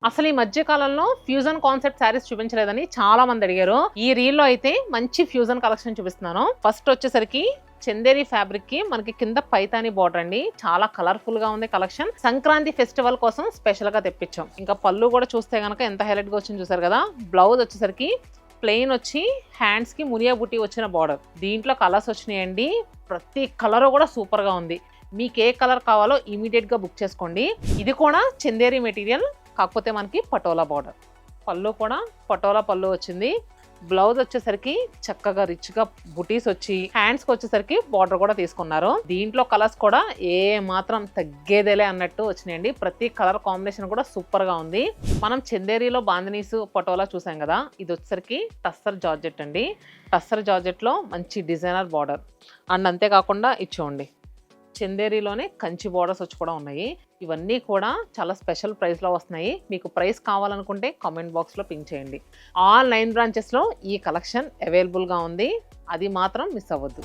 అసలు ఈ మధ్య కాలంలో ఫ్యూజన్ కాన్సెప్ట్ శారీస్ చూపించలేదని చాలా మంది అడిగారు. ఈ రీల్ లో అయితే మంచి ఫ్యూజన్ కలెక్షన్ చూపిస్తున్నాను. ఫస్ట్ వచ్చేసరికి చందేరి ఫ్యాబ్రిక్ కి మనకి కింద పైతాని బార్డర్ అండి. చాలా కలర్ఫుల్ గా ఉంది కలెక్షన్. సంక్రాంతి ఫెస్టివల్ కోసం స్పెషల్ గా తెప్పించాం. ఇంకా పళ్ళు కూడా చూస్తే గనక ఎంత హైలైట్ గా వచ్చింది చూసారు కదా. బ్లౌజ్ వచ్చేసరికి ప్లెయిన్ వచ్చి హ్యాండ్స్ కి మునియా బుట్టి వచ్చిన బార్డర్. దీంట్లో కలర్స్ వచ్చినాయండి. ప్రతి కలర్ కూడా సూపర్ గా ఉంది. మీకు ఏ కలర్ కావాలో ఇమీడియట్ గా బుక్ చేసుకోండి. ఇది కూడా చందేరి మెటీరియల్, కాకపోతే మనకి పటోలా బార్డర్. పళ్ళు కూడా పటోలా పళ్ళు వచ్చింది. బ్లౌజ్ వచ్చేసరికి చక్కగా రిచ్ గా బుటీస్ వచ్చి హ్యాండ్స్ కి వచ్చేసరికి బార్డర్ కూడా తీసుకున్నారు. దీంట్లో కలర్స్ కూడా ఏ మాత్రం తగ్గేదేలే అన్నట్టు వచ్చినాయండి. ప్రతి కలర్ కాంబినేషన్ కూడా సూపర్ గా ఉంది. మనం చందేరిలో బాందినీస్ పటోలా చూసాం కదా, ఇది వచ్చేసరికి టస్సర్ జార్జెట్ అండి. టస్సర్ జార్జెట్ లో మంచి డిజైనర్ బార్డర్ అండ్ అంతేకాకుండా ఇచ్చోండి చందేరిలోనే కంచి బార్డర్స్ వచ్చి కూడా ఉన్నాయి. ఇవన్నీ కూడా చాలా స్పెషల్ ప్రైస్లో వస్తున్నాయి. మీకు ప్రైస్ కావాలనుకుంటే కామెంట్ బాక్స్లో పింక్ చేయండి. ఆల్ 9 బ్రాంచెస్లో ఈ కలెక్షన్ అవైలబుల్గా ఉంది. అది మాత్రం మిస్ అవ్వద్దు.